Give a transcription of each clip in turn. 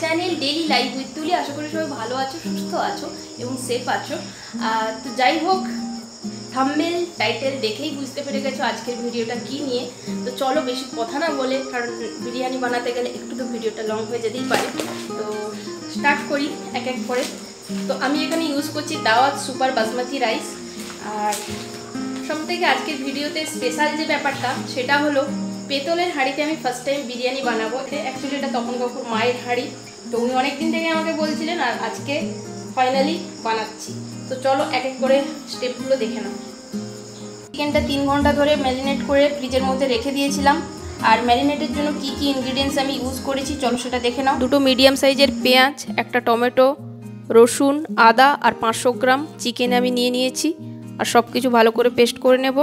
Channel daily life with তুলি। আশা করি সবাই ভালো আছো, সুস্থ আছো এবং সেফ আছো। তো যাই হোক, থাম্বনেল টাইটেল দেখেই বুঝতে পেরে গেছো আজকের ভিডিওটা কি নিয়ে। তো চলো বেশি কথা না বলে, কারণ বিরিয়ানি বানাতে গেলে একটু তো ভিডিওটা লং হয়ে যেতেই পারে, তো স্টার্ট করি এক এক করে। তো আমি এখানে ইউজ করছি দাওয়াত সুপার বাসমতি রাইস। আর সবথেকে আজকের ভিডিওতে স্পেশাল যে ব্যাপারটা সেটা হলো পেতলের হাঁড়িতে আমি ফার্স্ট টাইম বিরিয়ানি বানাবো। অ্যাকচুয়ালি এটা তপন কাকুর মায়ের হাঁড়ি, তো উনি অনেক দিন থেকে আমাকে বলছিলেন, আর আজকে ফাইনালি বানাচ্ছি। তো চলো এক এক করে স্টেপগুলো দেখে নাও। চিকেনটা 3 ঘন্টা ধরে ম্যারিনেট করে ফ্রিজের মধ্যে রেখে দিয়েছিলাম। আর ম্যারিনেটের জন্য কি কি ইনগ্রিডিয়েন্টস আমি ইউজ করেছি চলো সেটা দেখে নাও। 2টো মিডিয়াম সাইজের পেঁয়াজ, একটা টমেটো, রসুন, আদা আর 500 গ্রাম চিকেন আমি নিয়ে নিয়েছি। আর সব কিছু ভালো করে পেস্ট করে নেব।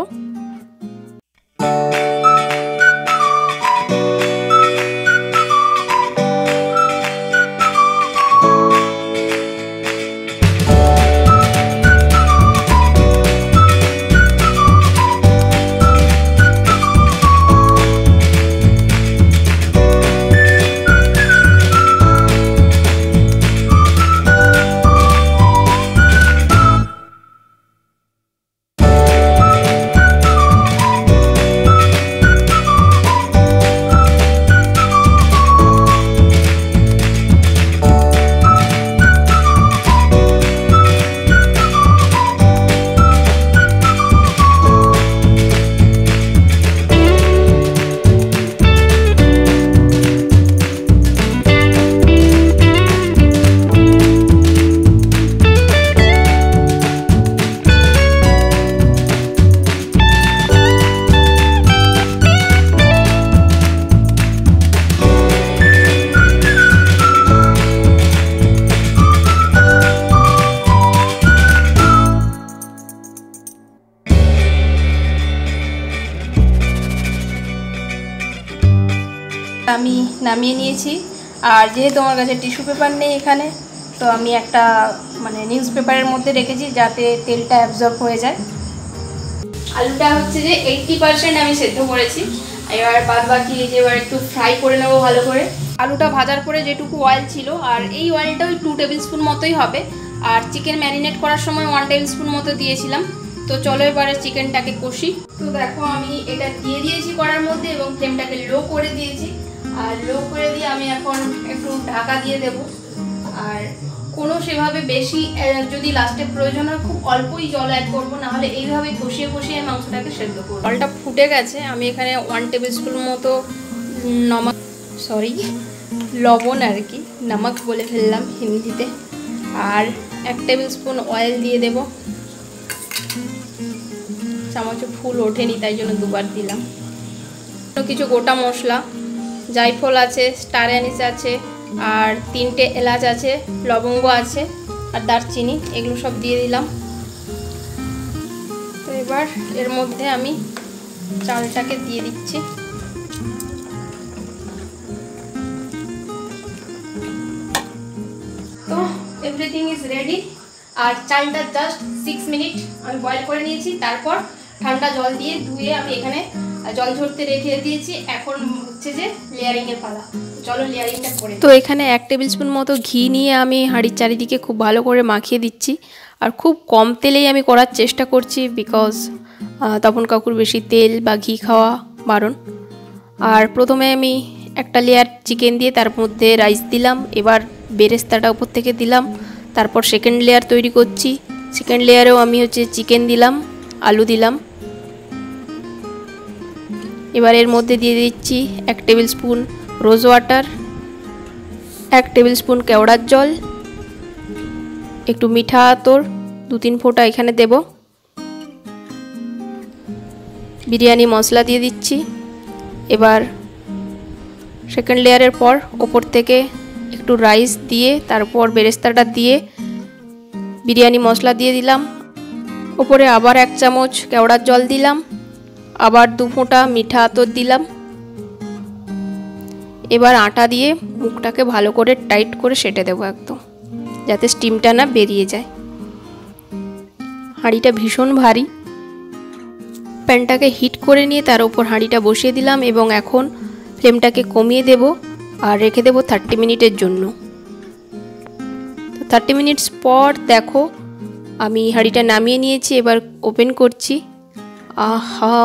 আমি নামিয়ে নিয়েছি। আর যেহেতু আমার কাছে টিস্যু পেপার নেই এখানে, তো আমি একটা নিউজ পেপারের মধ্যে রেখেছি যাতে তেলটা অ্যাবজর্ব হয়ে যায়। আলুটা হচ্ছে যে 80% আমি সেদ্ধ করেছি। এবার বাদ বাকি এবার একটু ফ্রাই করে নেবো ভালো করে। আলুটা ভাজার পরে যেটুকু অয়েল ছিল, আর এই অয়েলটা ওই 2 টেবিল স্পুন মতোই হবে। আর চিকেন ম্যারিনেট করার সময় 1 টেবিল স্পুন মতো দিয়েছিলাম। তো চলো এবারে চিকেনটাকে কষি। তো দেখো আমি এটা দিয়ে দিয়েছি কড়ার মধ্যে এবং ফ্লেমটাকে লো করে দিয়েছি। আর লো করে দিয়ে আমি এখন একটু ঢাকা দিয়ে দেব। আর কোনো সেভাবে বেশি যদি লাস্টে প্রয়োজন হয় খুব অল্পই জল অ্যাড করবো, নাহলে এইভাবে কষিয়ে কষিয়ে মাংসটাকে সেদ্ধ করবো। জলটা ফুটে গেছে, আমি এখানে 1 টেবিল স্পুন মতো লবণ আর কি, নমক বলে ফেললাম হিন্দিতে। আর 1 টেবিল স্পুন অয়েল দিয়ে দেব। চামচে ফুল ওঠেনি তাই জন্য 2বার দিলাম। কিছু গোটা মশলা, জায়ফল আছে, স্টার অ্যানিস আছে, আর 3টে এলাচ আছে, লবঙ্গ আছে, আর দারচিনি, এগুলো সব দিয়ে দিলাম। তো এবার এর মধ্যে আমি চালটাকে দিয়ে দিচ্ছি। তো এভরিথিং ইজ রেডি। আর চালটা জাস্ট 6 মিনিট আমি বয়েল করে নিয়েছি। তারপর ঠান্ডা জল দিয়ে ধুয়ে আমি এখানে জল ঝরতে রেখে দিয়েছি। এখন হচ্ছে যে লেয়ারিংয়ের পালা। চলো লেয়ারিংটা করে। তো এখানে 1 টেবিল স্পুন মতো ঘি নিয়ে আমি হাঁড়ির চারিদিকে খুব ভালো করে মাখিয়ে দিচ্ছি। আর খুব কম তেলেই আমি করার চেষ্টা করছি, বিকজ তপন কাকুর বেশি তেল বা ঘি খাওয়া বারণ। আর প্রথমে আমি একটা লেয়ার চিকেন দিয়ে তার মধ্যে রাইস দিলাম। এবার বেরেস্তাটা উপর থেকে দিলাম। তারপর সেকেন্ড লেয়ার তৈরি করছি। সেকেন্ড লেয়ারেও আমি চিকেন দিলাম, আলু দিলাম। এবার এর মধ্যে দিয়ে দিচ্ছি 1 table spoon rose water, 1 table spoon কেওড়ার জল, একটু মিঠা আতর 2-3 ফোঁটা এখানে দেব। বিরিয়ানি মশলা দিয়ে দিচ্ছি। এবার সেকেন্ড লেয়ারের পর ওপর থেকে একটু রাইস দিয়ে তারপর বেরেস্তাটা দিয়ে বিরিয়ানি মশলা দিয়ে দিলাম। ওপরে আবার 1 চামচ কেওড়ার জল দিলাম, আবার 2 ফোঁটা মিঠা আতর দিলাম। এবার আটা দিয়ে মুখটাকে ভালো করে টাইট করে সেটে দেবো একদম, যাতে স্টিমটা না বেরিয়ে যায়। হাঁড়িটা ভীষণ ভারী। প্যানটাকে হিট করে নিয়ে তার উপর হাঁড়িটা বসিয়ে দিলাম এবং এখন ফ্লেমটাকে কমিয়ে দেব আর রেখে দেব 30 মিনিটের জন্য। 30 মিনিটস পর দেখো আমি হাঁড়িটা নামিয়ে নিয়েছি, এবার ওপেন করছি। আহা,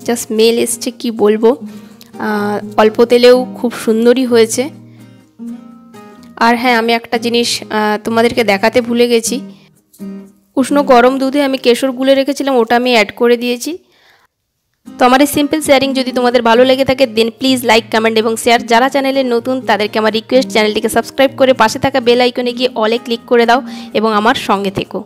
যা স্মেল এসছে কি বলবো। অল্প তেলেও খুব সুন্দরই হয়েছে। আর হ্যাঁ, আমি একটা জিনিস তোমাদেরকে দেখাতে ভুলে গেছি। উষ্ণ গরম দুধে আমি কেশর গুলে রেখেছিলাম, ওটা আমি অ্যাড করে দিয়েছি। তো আমার এই সিম্পল শেয়ারিং যদি তোমাদের ভালো লেগে থাকে দেন প্লিজ লাইক, কমেন্ট এবং শেয়ার। যারা চ্যানেলে নতুন তাদেরকে আমার রিকোয়েস্ট, চ্যানেলটিকে সাবস্ক্রাইব করে পাশে থাকা বেল আইকনে গিয়ে অলে ক্লিক করে দাও এবং আমার সঙ্গে থেকো।